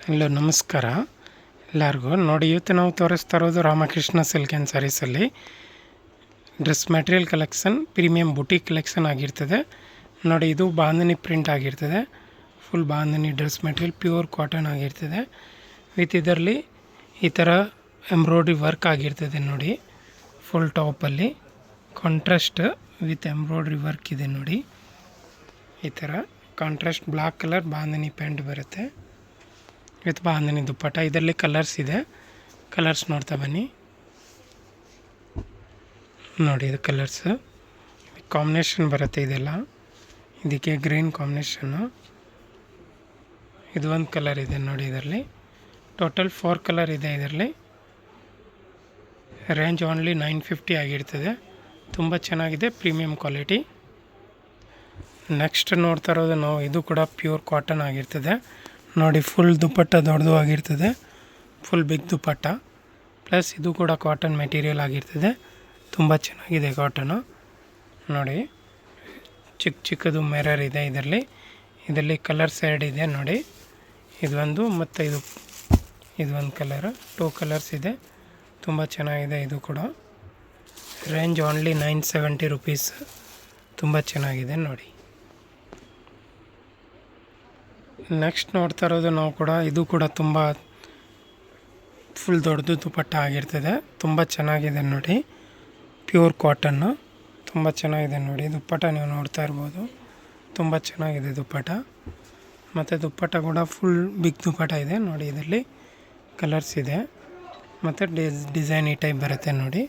Hello ನಮಸ್ಕಾರ ಎಲ್ಲರಿಗೂ. ನೋಡಿ, ಇವತ್ತು ನಾವು ತೋರಿಸ್ತಾ ಇರೋದು ರಾಮಕೃಷ್ಣ ಸಿಲ್ಕ್ ಆ್ಯಂಡ್ ಸ್ಯಾರೀಸಲ್ಲಿ dress material collection, premium boutique collection ಆಗಿರ್ತದೆ. ನೋಡಿ, ಇದು ಬಾಂಧನಿ ಪ್ರಿಂಟ್ ಆಗಿರ್ತದೆ. Full bandhani dress material pure cotton ಆಗಿರ್ತದೆ. ವಿತ್ ಇದರಲ್ಲಿ ಈ ಥರ ಎಂಬ್ರಾಯ್ಡ್ರಿ ವರ್ಕ್ ಆಗಿರ್ತದೆ. ನೋಡಿ, ಫುಲ್ ಟಾಪಲ್ಲಿ ಕಾಂಟ್ರಾಸ್ಟ್ ವಿತ್ ಎಂಬ್ರಾಯ್ಡ್ರಿ ವರ್ಕ್ ಇದೆ. ನೋಡಿ, ಈ ಥರ contrast black colour bandhani pant ಬರುತ್ತೆ ವಿತ್ ಬಾಂಧನಿ ದುಪ್ಪಟ್ಟ. ಇದರಲ್ಲಿ ಕಲರ್ಸ್ ಇದೆ, ಕಲರ್ಸ್ ನೋಡ್ತಾ ಬನ್ನಿ. ನೋಡಿ, ಇದು ಕಲರ್ಸ್ ಕಾಂಬಿನೇಷನ್ ಬರುತ್ತೆ. ಇದೆಲ್ಲ ಇದಕ್ಕೆ ಗ್ರೀನ್ ಕಾಂಬಿನೇಷನ್ನು. ಇದು ಒಂದು ಕಲರ್ ಇದೆ ನೋಡಿ. ಇದರಲ್ಲಿ ಟೋಟಲ್ 4 ಕಲರ್ ಇದೆ. ಇದರಲ್ಲಿ ರೇಂಜ್ ಓನ್ಲಿ 950 ಆಗಿರ್ತದೆ. ತುಂಬ ಚೆನ್ನಾಗಿದೆ, ಪ್ರೀಮಿಯಂ ಕ್ವಾಲಿಟಿ. ನೆಕ್ಸ್ಟ್ ನೋಡ್ತಾ ಇರೋದು ನಾವು, ಇದು ಕೂಡ ಪ್ಯೂರ್ ಕಾಟನ್ ಆಗಿರ್ತದೆ. ನೋಡಿ, ಫುಲ್ ದುಪ್ಪಟ್ಟ ದೊಡ್ಡದು ಆಗಿರ್ತದೆ, ಫುಲ್ ಬಿಗ್ ದುಪ್ಪಟ್ಟ. ಪ್ಲಸ್ ಇದು ಕೂಡ ಕಾಟನ್ ಮೆಟೀರಿಯಲ್ ಆಗಿರ್ತದೆ. ತುಂಬ ಚೆನ್ನಾಗಿದೆ ಕಾಟನು. ನೋಡಿ, ಚಿಕ್ಕದು ಮಿರರ್ ಇದೆ ಇದರಲ್ಲಿ ಕಲರ್ಸ್ 2 ಇದೆ. ನೋಡಿ, ಇದೊಂದು ಮತ್ತು ಇದೊಂದು ಕಲರ್, 2 ಕಲರ್ಸ್ ಇದೆ. ತುಂಬ ಚೆನ್ನಾಗಿದೆ. ಇದು ಕೂಡ ರೇಂಜ್ ಓನ್ಲಿ 970 ರುಪೀಸ್. ತುಂಬ ಚೆನ್ನಾಗಿದೆ ನೋಡಿ. ನೆಕ್ಸ್ಟ್ ನೋಡ್ತಾ ಇರೋದು ನಾವು ಕೂಡ, ಇದು ಕೂಡ ತುಂಬ ಫುಲ್ ದೊಡ್ಡದು ದುಪ್ಪಟ್ಟ ಆಗಿರ್ತದೆ. ತುಂಬ ಚೆನ್ನಾಗಿದೆ ನೋಡಿ, ಪ್ಯೂರ್ ಕಾಟನ್ನು. ತುಂಬ ಚೆನ್ನಾಗಿದೆ ನೋಡಿ ದುಪ್ಪಟ್ಟ. ನೀವು ನೋಡ್ತಾ ಇರ್ಬೋದು, ತುಂಬ ಚೆನ್ನಾಗಿದೆ ದುಪ್ಪಟ್ಟ. ಮತ್ತು ದುಪ್ಪಟ್ಟ ಕೂಡ ಫುಲ್ ಬಿಗ್ ದುಪ್ಪಟ್ಟ ಇದೆ. ನೋಡಿ, ಇದರಲ್ಲಿ ಕಲರ್ಸ್ ಇದೆ ಮತ್ತು ಡಿಸೈನ್ ಈ ಟೈಪ್ ಬರುತ್ತೆ. ನೋಡಿ,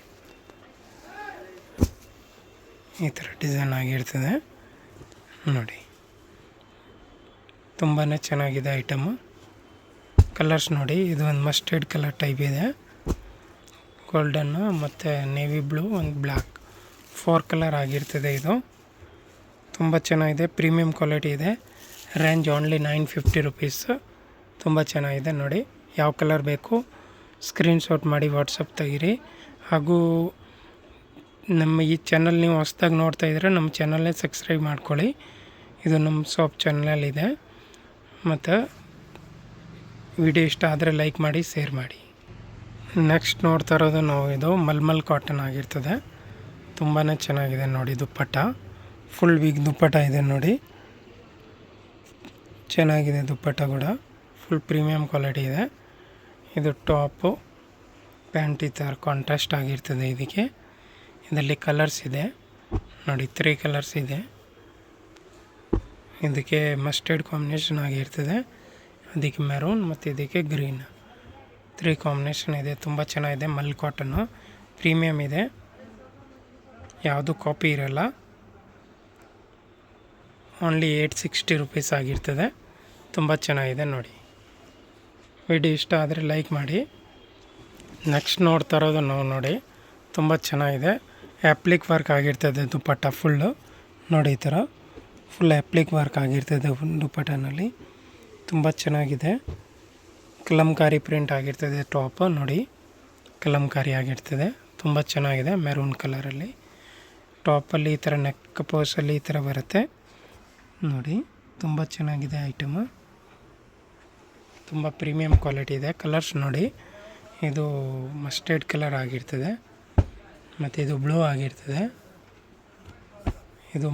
ಈ ಥರ ಡಿಸೈನ್ ಆಗಿರ್ತದೆ. ನೋಡಿ, ತುಂಬಾ ಚೆನ್ನಾಗಿದೆ ಐಟಮು. ಕಲರ್ಸ್ ನೋಡಿ, ಇದು ಒಂದು ಮಸ್ಟರ್ಡ್ ಕಲರ್ ಟೈಪ್ ಇದೆ, ಗೋಲ್ಡನ್ನು ಮತ್ತು ನೇವಿ ಬ್ಲೂ, ಒಂದು ಬ್ಲ್ಯಾಕ್, 4 ಕಲರ್ ಆಗಿರ್ತದೆ. ಇದು ತುಂಬ ಚೆನ್ನಾಗಿದೆ, ಪ್ರೀಮಿಯಂ ಕ್ವಾಲಿಟಿ ಇದೆ. Range only 950 rupees. ತುಂಬ ಚೆನ್ನಾಗಿದೆ ನೋಡಿ. ಯಾವ ಕಲರ್ ಬೇಕು ಸ್ಕ್ರೀನ್ಶಾಟ್ ಮಾಡಿ ವಾಟ್ಸಪ್ ತೆಗೀರಿ. ಹಾಗೂ ನಮ್ಮ ಈ ಚಾನಲ್ ನೀವು ಹೊಸ್ದಾಗಿ ನೋಡ್ತಾ ಇದ್ದರೆ ನಮ್ಮ ಚಾನಲ್ನೇ ಸಬ್ಸ್ಕ್ರೈಬ್ ಮಾಡ್ಕೊಳ್ಳಿ. ಇದು ನಮ್ಮ ಶಾಪ್ ಚಾನಲಲ್ಲಿದೆ. ಮತ್ತು ವಿಡಿಯೋ ಇಷ್ಟ ಆದರೆ ಲೈಕ್ ಮಾಡಿ, ಶೇರ್ ಮಾಡಿ. ನೆಕ್ಸ್ಟ್ ನೋಡ್ತಾ ಇರೋದು ನಾವು, ಇದು ಮಲ್ಮಲ್ ಕಾಟನ್ ಆಗಿರ್ತದೆ. ತುಂಬಾ ಚೆನ್ನಾಗಿದೆ ನೋಡಿ ದುಪ್ಪಟ್ಟ. ಫುಲ್ ಬಿಗ್ ದುಪ್ಪಟ್ಟ ಇದೆ ನೋಡಿ, ಚೆನ್ನಾಗಿದೆ ದುಪ್ಪಟ್ಟ ಕೂಡ. ಫುಲ್ ಪ್ರೀಮಿಯಂ ಕ್ವಾಲಿಟಿ ಇದೆ. ಇದು ಟಾಪು ಪ್ಯಾಂಟ್ ಈ ಥರ ಕಾಂಟ್ರಾಸ್ಟ್ ಆಗಿರ್ತದೆ. ಇದರಲ್ಲಿ ಕಲರ್ಸ್ ಇದೆ ನೋಡಿ, 3 ಕಲರ್ಸ್ ಇದೆ. ಇದಕ್ಕೆ ಮಸ್ಟರ್ಡ್ ಕಾಂಬಿನೇಷನ್ ಆಗಿರ್ತದೆ, ಅದಕ್ಕೆ ಮೆರೂನ್ ಮತ್ತು ಇದಕ್ಕೆ ಗ್ರೀನ್, 3 ಕಾಂಬಿನೇಷನ್ ಇದೆ. ತುಂಬ ಚೆನ್ನಾಗಿದೆ. ಮಲ್ ಕಾಟನ್ನು ಪ್ರೀಮಿಯಮ್ ಇದೆ, ಯಾವುದು ಕಾಪಿ ಇರಲ್ಲ. ಓನ್ಲಿ 860 ರುಪೀಸ್ ಆಗಿರ್ತದೆ. ತುಂಬ ಚೆನ್ನಾಗಿದೆ ನೋಡಿ. ವಿಡಿಯೋ ಇಷ್ಟ ಆದರೆ ಲೈಕ್ ಮಾಡಿ. ನೆಕ್ಸ್ಟ್ ನೋಡ್ತಾ ಇರೋದು ನಾವು, ನೋಡಿ, ತುಂಬ ಚೆನ್ನಾಗಿದೆ. ಆ್ಯಪ್ಲಿಕ್ ವರ್ಕ್ ಆಗಿರ್ತದೆ ದುಪ್ಪಟ್ಟ ಫುಲ್ಲು. ನೋಡಿ, ಈ ಥರ ಫುಲ್ ಆ್ಯಪ್ಲಿಕ್ ವರ್ಕ್ ಆಗಿರ್ತದೆ ದುಪ್ಪಟ್ಟನಲ್ಲಿ. ತುಂಬ ಚೆನ್ನಾಗಿದೆ. ಕಲಂಕಾರಿ ಪ್ರಿಂಟ್ ಆಗಿರ್ತದೆ ಟಾಪ್. ನೋಡಿ, ಕಲಂಕಾರಿ ಆಗಿರ್ತದೆ. ತುಂಬ ಚೆನ್ನಾಗಿದೆ, ಮೆರೂನ್ ಕಲರಲ್ಲಿ. ಟಾಪಲ್ಲಿ ಈ ಥರ ನೆಕ್ ಪೋಸಲ್ಲಿ ಈ ಥರ ಬರುತ್ತೆ ನೋಡಿ. ತುಂಬ ಚೆನ್ನಾಗಿದೆ ಐಟಮು, ತುಂಬ ಪ್ರೀಮಿಯಂ ಕ್ವಾಲಿಟಿ ಇದೆ. ಕಲರ್ಸ್ ನೋಡಿ, ಇದು ಮಸ್ಟರ್ಡ್ ಕಲರ್ ಆಗಿರ್ತದೆ ಮತ್ತು ಇದು ಬ್ಲೂ ಆಗಿರ್ತದೆ, ಇದು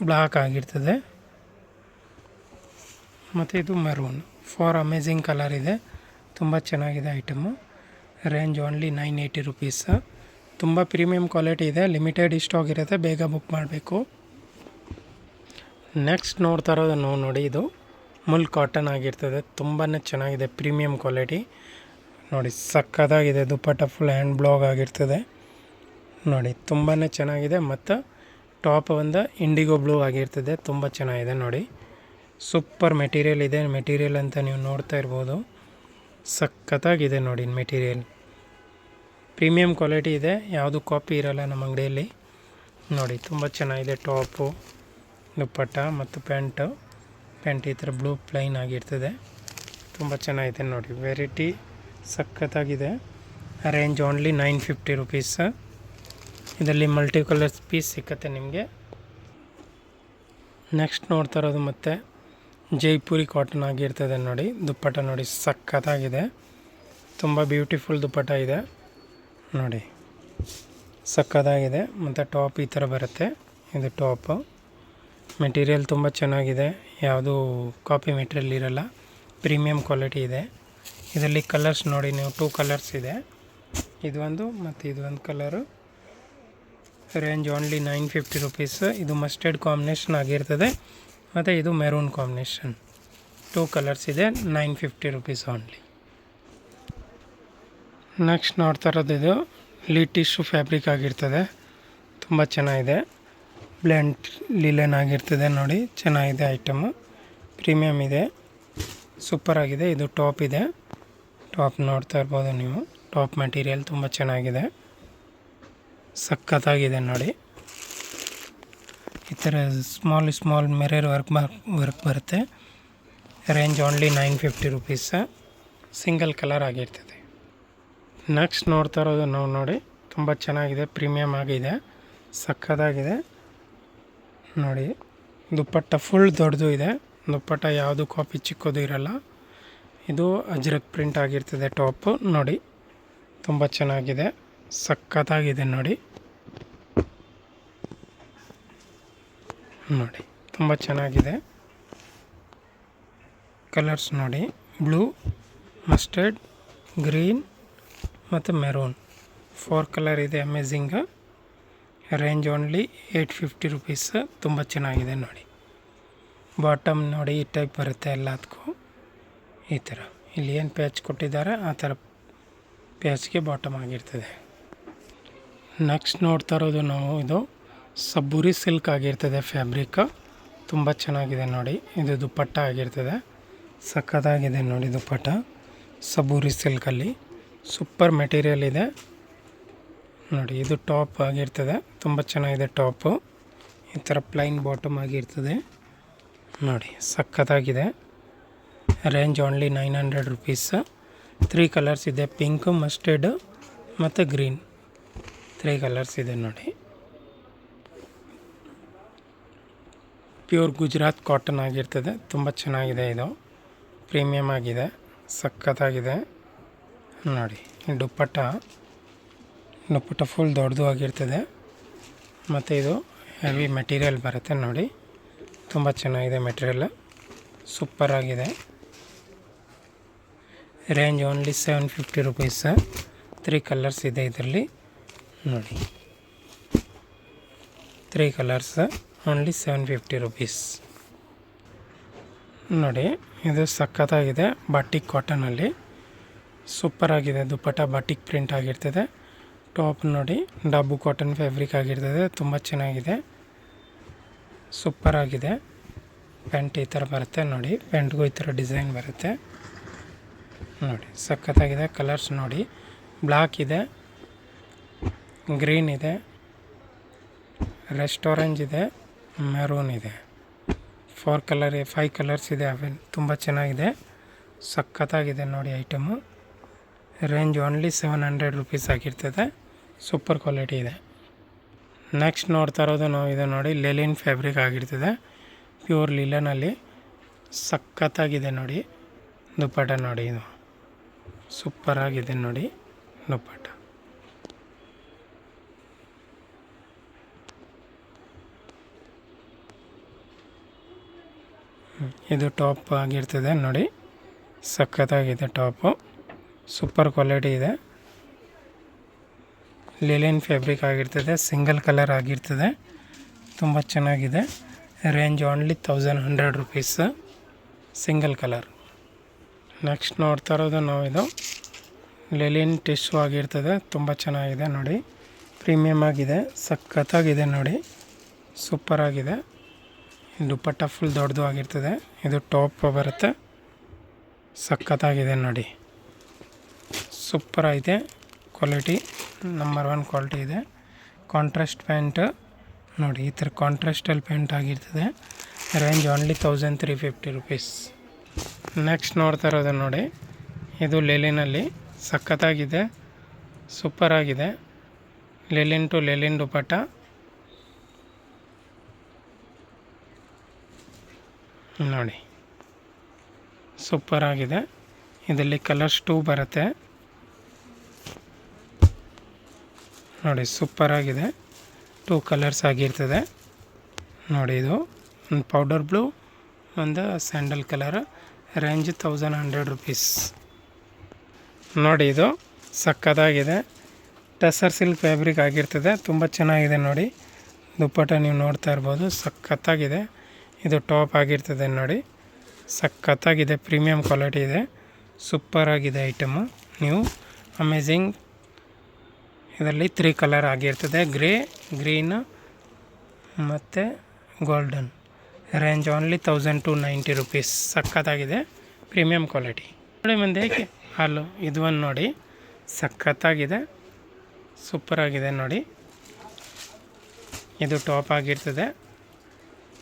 ಬ್ಲ್ಯಾಕ್ ಆಗಿರ್ತದೆ ಮತ್ತು ಇದು ಮೆರೂನ್. 4 ಅಮೇಝಿಂಗ್ ಕಲರ್ ಇದೆ. ತುಂಬ ಚೆನ್ನಾಗಿದೆ ಐಟಮು. Range only 980 rupees. ತುಂಬ ಪ್ರೀಮಿಯಂ ಕ್ವಾಲಿಟಿ ಇದೆ. ಲಿಮಿಟೆಡ್ ಸ್ಟಾಕ್ ಇರುತ್ತೆ, ಬೇಗ ಬುಕ್ ಮಾಡಬೇಕು. ನೆಕ್ಸ್ಟ್ ನೋಡ್ತಾ ಇರೋದು ನಾವು, ನೋಡಿ, ಇದು ಮುಲ್ ಕಾಟನ್ ಆಗಿರ್ತದೆ. ತುಂಬಾ ಚೆನ್ನಾಗಿದೆ, ಪ್ರೀಮಿಯಂ ಕ್ವಾಲಿಟಿ. ನೋಡಿ, ಸಕ್ಕತ್ತಾಗಿದೆ ದುಪ್ಪಟ್ಟ. ಫುಲ್ ಹ್ಯಾಂಡ್ ಬ್ಲಾಗ್ ಆಗಿರ್ತದೆ ನೋಡಿ, ತುಂಬಾ ಚೆನ್ನಾಗಿದೆ. ಮತ್ತು ಟಾಪ್ ಒಂದು ಇಂಡಿಗೋ ಬ್ಲೂ ಆಗಿರ್ತದೆ. ತುಂಬ ಚೆನ್ನಾಗಿದೆ ನೋಡಿ. ಸೂಪರ್ ಮೆಟೀರಿಯಲ್ ಇದೆ. ಮೆಟೀರಿಯಲ್ ಅಂತ ನೀವು ನೋಡ್ತಾ ಇರ್ಬೋದು, ಸಖತ್ತಾಗಿದೆ ನೋಡಿ ಮೆಟೀರಿಯಲ್. ಪ್ರೀಮಿಯಂ ಕ್ವಾಲಿಟಿ ಇದೆ, ಯಾವುದು ಕಾಪಿ ಇರಲ್ಲ ನಮ್ಮ ಅಂಗಡಿಯಲ್ಲಿ. ನೋಡಿ, ತುಂಬ ಚೆನ್ನಾಗಿದೆ ಟಾಪು, ದುಪ್ಪಟ್ಟ ಮತ್ತು ಪ್ಯಾಂಟ್ ಈ ಥರ ಬ್ಲೂ ಪ್ಲೈನ್ ಆಗಿರ್ತದೆ. ತುಂಬ ಚೆನ್ನಾಗಿದೆ ನೋಡಿ. ವೆರೈಟಿ ಸಖತ್ತಾಗಿದೆ. Range only 950 rupees. ಇದರಲ್ಲಿ ಮಲ್ಟಿ ಕಲರ್ಸ್ ಪೀಸ್ ಸಿಕ್ಕತ್ತೆ ನಿಮಗೆ. ನೆಕ್ಸ್ಟ್ ನೋಡ್ತಾ ಇರೋದು, ಮತ್ತು ಜೈಪುರಿ ಕಾಟನ್ ಆಗಿರ್ತದೆ ನೋಡಿ. ದುಪ್ಪಟ್ಟ ನೋಡಿ ಸಖತ್ತಾಗಿದೆ, ತುಂಬ ಬ್ಯೂಟಿಫುಲ್ ದುಪ್ಪಟ್ಟ ಇದೆ ನೋಡಿ, ಸಖತ್ತಾಗಿದೆ. ಮತ್ತು ಟಾಪ್ ಈ ಥರ ಬರುತ್ತೆ, ಇದು ಟಾಪು. ಮೆಟೀರಿಯಲ್ ತುಂಬ ಚೆನ್ನಾಗಿದೆ, ಯಾವುದು ಕಾಪಿ ಮೆಟೀರಿಯಲ್ ಇರಲ್ಲ, ಪ್ರೀಮಿಯಂ ಕ್ವಾಲಿಟಿ ಇದೆ. ಇದರಲ್ಲಿ ಕಲರ್ಸ್ ನೋಡಿ ನೀವು, 2 ಕಲರ್ಸ್ ಇದೆ, ಇದು ಒಂದು ಮತ್ತು ಇದು ಒಂದು ಕಲರು. Range only 950 rupees. ಇದು ಮಸ್ಟರ್ಡ್ ಕಾಂಬಿನೇಷನ್ ಆಗಿರ್ತದೆ ಮತ್ತು ಇದು ಮೆರೂನ್ ಕಾಂಬಿನೇಷನ್. 2 ಕಲರ್ಸ್ ಇದೆ, 950 ರುಪೀಸ್ ಓನ್ಲಿ. ನೆಕ್ಸ್ಟ್ ನೋಡ್ತಾ ಇರೋದು ಇದು ಲೀಟ್ ಟಿಶ್ಯೂ ಫ್ಯಾಬ್ರಿಕ್ ಆಗಿರ್ತದೆ, ತುಂಬ ಚೆನ್ನಾಗಿದೆ. ಬ್ಲೆಂಡ್ ಲಿಲೆನ್ ಆಗಿರ್ತದೆ ನೋಡಿ, ಚೆನ್ನಾಗಿದೆ ಐಟಮು, ಪ್ರೀಮಿಯಮ್ ಇದೆ, ಸೂಪರ್ ಆಗಿದೆ. ಇದು ಟಾಪ್ ಇದೆ, ಟಾಪ್ ನೋಡ್ತಾ ಇರ್ಬೋದು ನೀವು. ಟಾಪ್ ಮೆಟೀರಿಯಲ್ ತುಂಬ ಚೆನ್ನಾಗಿದೆ, ಸಖತ್ತಾಗಿದೆ ನೋಡಿ. ಈ ಥರ ಸ್ಮಾಲ್ ಮಿರರ್ ವರ್ಕ್ ಬರುತ್ತೆ. Range only 950 rupees, single colour ಆಗಿರ್ತದೆ. ನೆಕ್ಸ್ಟ್ ನೋಡ್ತಾ ಇರೋದು ನಾವು ನೋಡಿ, ತುಂಬ ಚೆನ್ನಾಗಿದೆ, ಪ್ರೀಮಿಯಮ್ ಆಗಿದೆ, ಸಖತ್ತಾಗಿದೆ ನೋಡಿ. ದುಪ್ಪಟ್ಟ ಫುಲ್ ದೊಡ್ಡದು ಇದೆ, ದುಪ್ಪಟ್ಟ ಯಾವುದು ಕಾಪಿ ಚಿಕ್ಕೋದು ಇರಲ್ಲ. ಇದು ಅಜ್ರಕ್ ಪ್ರಿಂಟ್ ಆಗಿರ್ತದೆ ಟಾಪು ನೋಡಿ, ತುಂಬ ಚೆನ್ನಾಗಿದೆ, ಸಖತ್ತಾಗಿದೆ ನೋಡಿ. ನೋಡಿ ತುಂಬ ಚೆನ್ನಾಗಿದೆ. ಕಲರ್ಸ್ ನೋಡಿ, ಬ್ಲೂ, ಮಸ್ಟರ್ಡ್, ಗ್ರೀನ್ ಮತ್ತು ಮೆರೂನ್, 4 ಕಲರ್ ಇದೆ. ಅಮೇಝಿಂಗ್. ರೇಂಜ್ ಓನ್ಲಿ 850 ರುಪೀಸ್, ತುಂಬ ಚೆನ್ನಾಗಿದೆ ನೋಡಿ. ಬಾಟಮ್ ನೋಡಿ ಈ ಟೈಪ್ ಬರುತ್ತೆ ಎಲ್ಲದಕ್ಕೂ, ಈ ಥರ. ಇಲ್ಲಿ ಏನು ಪ್ಯಾಚ್ ಕೊಟ್ಟಿದ್ದಾರೆ ಆ ಥರ ಪ್ಯಾಚ್ಗೆ ಬಾಟಮ್ ಆಗಿರ್ತದೆ. ನೆಕ್ಸ್ಟ್ ನೋಡ್ತಾ ಇರೋದು ನಾವು, ಇದು ಸಬ್ಬೂರಿ ಸಿಲ್ಕ್ ಆಗಿರ್ತದೆ ಫ್ಯಾಬ್ರಿಕ್, ತುಂಬ ಚೆನ್ನಾಗಿದೆ ನೋಡಿ. ಇದು ದುಪ್ಪಟ್ಟ ಆಗಿರ್ತದೆ, ಸಖತ್ತಾಗಿದೆ ನೋಡಿ ದುಪ್ಪಟ್ಟ, ಸಬ್ಬೂರಿ ಸಿಲ್ಕಲ್ಲಿ ಸೂಪರ್ ಮೆಟೀರಿಯಲ್ ಇದೆ ನೋಡಿ. ಇದು ಟಾಪ್ ಆಗಿರ್ತದೆ, ತುಂಬ ಚೆನ್ನಾಗಿದೆ ಟಾಪು, ಈ ಥರ ಪ್ಲೈನ್ ಬಾಟಮ್ ಆಗಿರ್ತದೆ ನೋಡಿ, ಸಖತ್ತಾಗಿದೆ. Range only 900 rupees. 3 ಕಲರ್ಸ್ ಇದೆ, ಪಿಂಕ್, ಮಸ್ಟರ್ಡ್ ಮತ್ತು ಗ್ರೀನ್, 3 ಕಲರ್ಸ್ ಇದೆ ನೋಡಿ. ಪ್ಯೂರ್ ಗುಜರಾತ್ ಕಾಟನ್ ಆಗಿರ್ತದೆ, ತುಂಬ ಚೆನ್ನಾಗಿದೆ, ಇದು ಪ್ರೀಮಿಯಮ್ ಆಗಿದೆ, ಸಖತ್ತಾಗಿದೆ ನೋಡಿ. ದುಪ್ಪಟ್ಟ ಫುಲ್ ದೊಡ್ಡದು ಆಗಿರ್ತದೆ ಮತ್ತು ಇದು ಹೆವಿ ಮೆಟೀರಿಯಲ್ ಬರುತ್ತೆ ನೋಡಿ, ತುಂಬ ಚೆನ್ನಾಗಿದೆ ಮೆಟೀರಿಯಲ್, ಸೂಪರ್ ಆಗಿದೆ. Range only 750 rupees. 3 ಕಲರ್ಸ್ ಇದೆ ಇದರಲ್ಲಿ ನೋಡಿ, 3 ಕಲರ್ಸ್, ಓನ್ಲಿ 750 ರುಪೀಸ್ ನೋಡಿ. ಇದು ಸಖತ್ತಾಗಿದೆ, ಬಾಟಿಕ್ ಕಾಟನಲ್ಲಿ ಸೂಪರ್ ಆಗಿದೆ. ದುಪ್ಪಟ್ಟ ಬಾಟಿಕ್ ಪ್ರಿಂಟ್ ಆಗಿರ್ತದೆ. ಟಾಪ್ ನೋಡಿ ಡಬ್ಬು ಕಾಟನ್ ಫ್ಯಾಬ್ರಿಕ್ ಆಗಿರ್ತದೆ, ತುಂಬ ಚೆನ್ನಾಗಿದೆ, ಸೂಪರ್ ಆಗಿದೆ. ಪ್ಯಾಂಟ್ ಈ ಥರ ಬರುತ್ತೆ ನೋಡಿ, ಪ್ಯಾಂಟ್ಗೂ ಈ ಥರ ಡಿಸೈನ್ ಬರುತ್ತೆ ನೋಡಿ, ಸಖತ್ತಾಗಿದೆ. ಕಲರ್ಸ್ ನೋಡಿ, ಬ್ಲ್ಯಾಕ್ ಇದೆ, ಗ್ರೀನ್ ಇದೆ, ರೆಸ್ಟ್ ಆರೆಂಜ್ ಇದೆ, ಮೆರೂನ್ ಇದೆ. 5 ಕಲರ್ಸ್ ಇದೆ, ಅವೆಲ್ಲ ತುಂಬ ಚೆನ್ನಾಗಿದೆ, ಸಖತ್ತಾಗಿದೆ ನೋಡಿ ಐಟಮು. ರೇಂಜ್ ಓನ್ಲಿ 700 ರುಪೀಸ್ ಆಗಿರ್ತದೆ, ಸೂಪರ್ ಕ್ವಾಲಿಟಿ ಇದೆ. ನೆಕ್ಸ್ಟ್ ನೋಡ್ತಾ ಇರೋದು ನಾವು, ಇದು ನೋಡಿ ಲೆಲಿನ್ ಫ್ಯಾಬ್ರಿಕ್ ಆಗಿರ್ತದೆ, ಪ್ಯೂರ್ ಲಿಲನಲ್ಲಿ, ಸಖತ್ತಾಗಿದೆ ನೋಡಿ. ದುಪ್ಪಟ್ಟ ನೋಡಿ, ಇದು ಸೂಪರ್ ಆಗಿದೆ ನೋಡಿ ದುಪ್ಪಟ್ಟ. ಇದು ಟಾಪ್ ಆಗಿರ್ತದೆ ನೋಡಿ, ಸಖತ್ತಾಗಿದೆ ಟಾಪು, ಸೂಪರ್ ಕ್ವಾಲಿಟಿ ಇದೆ. ಲಿಲಿನ್ ಫ್ಯಾಬ್ರಿಕ್ ಆಗಿರ್ತದೆ, ಸಿಂಗಲ್ ಕಲರ್ ಆಗಿರ್ತದೆ, ತುಂಬ ಚೆನ್ನಾಗಿದೆ. Range only 1100 rupees, single colour. Next ನೋಡ್ತಾ ಇರೋದು ನಾವು, ಇದು ಲಿಲಿನ್ ಟಿಶ್ಯೂ ಆಗಿರ್ತದೆ, ತುಂಬ ಚೆನ್ನಾಗಿದೆ ನೋಡಿ, ಪ್ರೀಮಿಯಮ್ ಆಗಿದೆ, ಸಖತ್ತಾಗಿದೆ ನೋಡಿ, ಸೂಪರ್ ಆಗಿದೆ. ದುಪ್ಪಟ್ಟ ಫುಲ್ ದೊಡ್ಡದು ಆಗಿರ್ತದೆ, ಇದು ಟಾಪ್ ಬರುತ್ತೆ, ಸಖತ್ತಾಗಿದೆ ನೋಡಿ, ಸೂಪರ್ ಆಗಿದೆ ಕ್ವಾಲಿಟಿ, ನಂಬರ್ 1 ಕ್ವಾಲಿಟಿ ಇದೆ. ಕಾಂಟ್ರಾಸ್ಟ್ ಪ್ಯಾಂಟ್ ನೋಡಿ, ಈ ಥರ ಕಾಂಟ್ರಾಸ್ಟಲ್ಲಿ ಪ್ಯಾಂಟ್ ಆಗಿರ್ತದೆ. Range only 1350 rupees. ನೆಕ್ಸ್ಟ್ ನೋಡ್ತಾ ಇರೋದು ನೋಡಿ, ಇದು ಲೆಲಿನಲ್ಲಿ ಸಖತ್ತಾಗಿದೆ, ಸೂಪರ್ ಆಗಿದೆ. ಲೆಲಿನ್ ಟು ಲೆಲಿನ್ ದುಪ್ಪಟ್ಟ ನೋಡಿ, ಸೂಪರ್ ಆಗಿದೆ. ಇದರಲ್ಲಿ ಕಲರ್ಸ್ 2 ಬರುತ್ತೆ ನೋಡಿ. ಸೂಪರ್ ಆಗಿದೆ. 2 ಕಲರ್ಸ್ ಆಗಿರ್ತದೆ ನೋಡಿ. ಇದು ಒಂದು ಪೌಡರ್ ಬ್ಲೂ, ಒಂದು ಸ್ಯಾಂಡಲ್ ಕಲರ್. ರೇಂಜ್ 1100 ರುಪೀಸ್ ನೋಡಿ. ಇದು ಸಕ್ಕತ್ತಾಗಿದೆ. ಟಸರ್ ಸಿಲ್ಕ್ ಫ್ಯಾಬ್ರಿಕ್ ಆಗಿರ್ತದೆ. ತುಂಬ ಚೆನ್ನಾಗಿದೆ ನೋಡಿ. ದುಪ್ಪಟ್ಟ ನೀವು ನೋಡ್ತಾ ಇರ್ಬೋದು, ಸಖತ್ತಾಗಿದೆ. ಇದು ಟಾಪ್ ಆಗಿರ್ತದೆ ನೋಡಿ. ಸಖತ್ತಾಗಿದೆ, ಪ್ರೀಮಿಯಂ ಕ್ವಾಲಿಟಿ ಇದೆ, ಸೂಪರ್ ಆಗಿದೆ ಐಟಮು. ನೀವು ಅಮೇಝಿಂಗ್. ಇದರಲ್ಲಿ 3 ಕಲರ್ ಆಗಿರ್ತದೆ, ಗ್ರೇ, ಗ್ರೀನ್ ಮತ್ತು ಗೋಲ್ಡನ್. Range only 1290 rupees. ಸಖತ್ತಾಗಿದೆ, ಪ್ರೀಮಿಯಂ ಕ್ವಾಲಿಟಿ ನೋಡಿ. ಮುಂದೆ ಹಾಲು ಇದು ಒಂದು ನೋಡಿ, ಸಖತ್ತಾಗಿದೆ, ಸೂಪರ್ ಆಗಿದೆ ನೋಡಿ. ಇದು ಟಾಪ್ ಆಗಿರ್ತದೆ.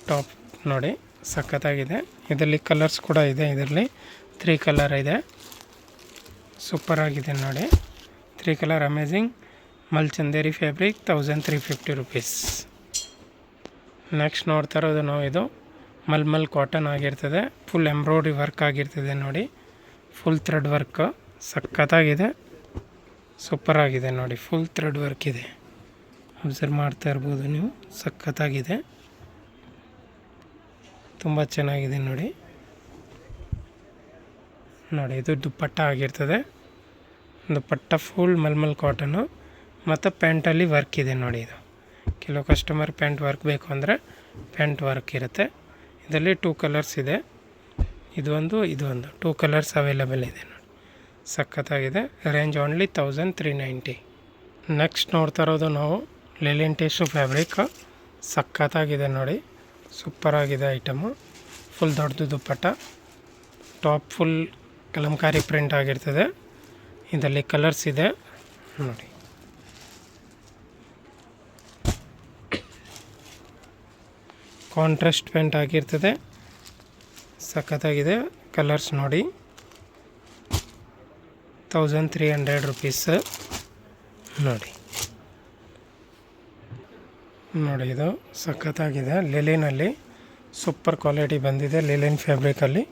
ಟಾಪ್ ನೋಡಿ, ಸಖತ್ತಾಗಿದೆ. ಇದರಲ್ಲಿ ಕಲರ್ಸ್ ಕೂಡ ಇದೆ. ಇದರಲ್ಲಿ 3 ಕಲರ್ ಇದೆ. ಸೂಪರ್ ಆಗಿದೆ ನೋಡಿ. 3 ಕಲರ್ ಅಮೇಝಿಂಗ್. ಮಲ್ಚಂದೇರಿ ಫ್ಯಾಬ್ರಿಕ್ 1350 ರುಪೀಸ್. ನೆಕ್ಸ್ಟ್ ನೋಡ್ತಾ ಇರೋದು ನಾವು, ಇದು ಮಲ್ಮಲ್ ಕಾಟನ್ ಆಗಿರ್ತದೆ. ಫುಲ್ ಎಂಬ್ರಾಯ್ಡ್ರಿ ವರ್ಕ್ ಆಗಿರ್ತದೆ ನೋಡಿ. ಫುಲ್ ಥ್ರೆಡ್ ವರ್ಕ್, ಸಖತ್ತಾಗಿದೆ, ಸೂಪರ್ ಆಗಿದೆ ನೋಡಿ. ಫುಲ್ ಥ್ರೆಡ್ ವರ್ಕ್ ಇದೆ, ಅಬ್ಸರ್ವ್ ಮಾಡ್ತಾ ಇರ್ಬೋದು ನೀವು. ಸಖತ್ತಾಗಿದೆ, ತುಂಬ ಚೆನ್ನಾಗಿದೆ ನೋಡಿ. ನೋಡಿ ಇದು ದುಪ್ಪಟ್ಟ ಆಗಿರ್ತದೆ. ದುಪ್ಪಟ್ಟ ಫುಲ್ ಮಲ್ಮಲ್ ಕಾಟನು ಮತ್ತು ಪ್ಯಾಂಟಲ್ಲಿ ವರ್ಕ್ ಇದೆ ನೋಡಿ. ಇದು ಕೆಲವು ಕಸ್ಟಮರ್ ಪ್ಯಾಂಟ್ ವರ್ಕ್ ಬೇಕು ಅಂದರೆ ಪ್ಯಾಂಟ್ ವರ್ಕ್ ಇರುತ್ತೆ. ಇದರಲ್ಲಿ 2 ಕಲರ್ಸ್ ಇದೆ. ಇದು ಒಂದು 2 ಕಲರ್ಸ್ ಅವೈಲೇಬಲ್ ಇದೆ ನೋಡಿ. ಸಖತ್ತಾಗಿದೆ. Range only 1390. ನೆಕ್ಸ್ಟ್ ನೋಡ್ತಾ ಇರೋದು ನಾವು ಲಿಲಿನ್ ಟಿಶ್ಯೂ ಫ್ಯಾಬ್ರಿಕ್. ಸಖತ್ತಾಗಿದೆ ನೋಡಿ, ಸೂಪರ್ ಆಗಿದೆ ಐಟಮು. ಫುಲ್ ದೊಡ್ಡದು ದುಪ್ಪಟ್ಟ. ಟಾಪ್ ಫುಲ್ ಕಲಂಕಾರಿ ಪ್ರಿಂಟ್ ಆಗಿರ್ತದೆ. ಇದರಲ್ಲಿ ಕಲರ್ಸ್ ಇದೆ ನೋಡಿ. ಕಾಂಟ್ರಾಸ್ಟ್ ಪ್ಯಾಂಟ್ ಆಗಿರ್ತದೆ, ಸಖತ್ತಾಗಿದೆ. ಕಲರ್ಸ್ ನೋಡಿ. 1300 ರುಪೀಸ್ ನೋಡಿ. ನೋಡಿ ಇದು ಸಖತ್ತಾಗಿದೆ. ಲಿಲಿನಲ್ಲಿ ಸೂಪರ್ ಕ್ವಾಲಿಟಿ ಬಂದಿದೆ. ಲಿಲಿನ್ ಫ್ಯಾಬ್ರಿಕಲ್ಲಿ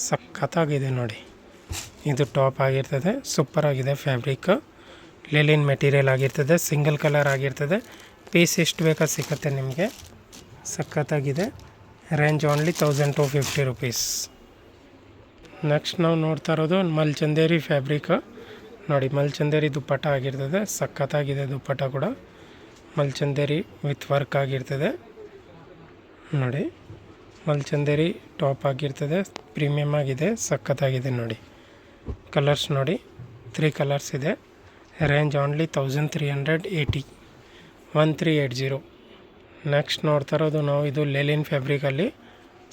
ಸಖತ್ತಾಗಿದೆ ನೋಡಿ. ಇದು ಟಾಪ್ ಆಗಿರ್ತದೆ, ಸೂಪರ್ ಆಗಿದೆ ಫ್ಯಾಬ್ರಿಕ್. ಲಿಲಿನ್ ಮೆಟೀರಿಯಲ್ ಆಗಿರ್ತದೆ. ಸಿಂಗಲ್ ಕಲರ್ ಆಗಿರ್ತದೆ. ಪೀಸ್ ಎಷ್ಟು ಬೇಕಾ ಸಿಗುತ್ತೆ ನಿಮಗೆ. ಸಖತ್ತಾಗಿದೆ. Range only 1250 rupees. ನೆಕ್ಸ್ಟ್ ನಾವು ನೋಡ್ತಾ ಇರೋದು ಮಲ್ಚಂದೇರಿ ಫ್ಯಾಬ್ರಿಕ್ ನೋಡಿ. ಮಲ್ಚಂದೇರಿ ದುಪ್ಪಟ್ಟ ಆಗಿರ್ತದೆ. ಸಖತ್ತಾಗಿದೆ ದುಪ್ಪಟ್ಟ ಕೂಡ. ಮಲ್ಚಂದೇರಿ ವಿತ್ ವರ್ಕ್ ಆಗಿರ್ತದೆ ನೋಡಿ. ಮಲ್ಚಂದೇರಿ ಟಾಪ್ ಆಗಿರ್ತದೆ, ಪ್ರೀಮಿಯಮ್ ಆಗಿದೆ, ಸಖತ್ತಾಗಿದೆ ನೋಡಿ. ಕಲರ್ಸ್ ನೋಡಿ, 3 ಕಲರ್ಸ್ ಇದೆ. Range only 1380, 1380. ನೆಕ್ಸ್ಟ್ ನೋಡ್ತಾ ಇರೋದು ನಾವು, ಇದು ಲಿಲಿನ್ ಫ್ಯಾಬ್ರಿಕಲ್ಲಿ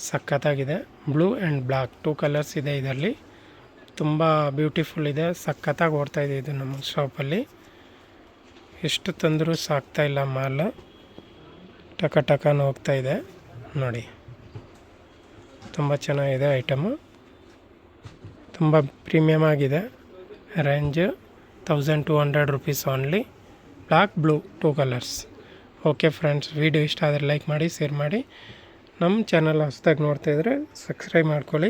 ಸಖತ್ತಾಗಿದೆ. ಬ್ಲೂ ಆ್ಯಂಡ್ ಬ್ಲ್ಯಾಕ್ 2 ಕಲರ್ಸ್ ಇದೆ ಇದರಲ್ಲಿ. ತುಂಬ ಬ್ಯೂಟಿಫುಲ್ ಇದೆ, ಸಖತ್ತಾಗಿ ಓಡ್ತಾಯಿದೆ ಇದು ನಮ್ಮ ಶಾಪಲ್ಲಿ. ಎಷ್ಟು ತಂದರೂ ಸಾಕ್ತಾಯಿಲ್ಲ ಮಾಲ್, ಟಕನ ಹೋಗ್ತಾಯಿದೆ ನೋಡಿ. ತುಂಬ ಚೆನ್ನಾಗಿದೆ ಐಟಮು, ತುಂಬ ಪ್ರೀಮಿಯಮ್ ಆಗಿದೆ. Range 1200 rupees only. Black, blue 2 colours. Okay friends, video ಇಷ್ಟ ಆದರೆ ಲೈಕ್ ಮಾಡಿ, ಶೇರ್ ಮಾಡಿ. ನಮ್ಮ ಚಾನಲ್ ಹೊಸದಾಗಿ ನೋಡ್ತಾಯಿದ್ರೆ ಸಬ್ಸ್ಕ್ರೈಬ್ ಮಾಡ್ಕೊಳ್ಳಿ.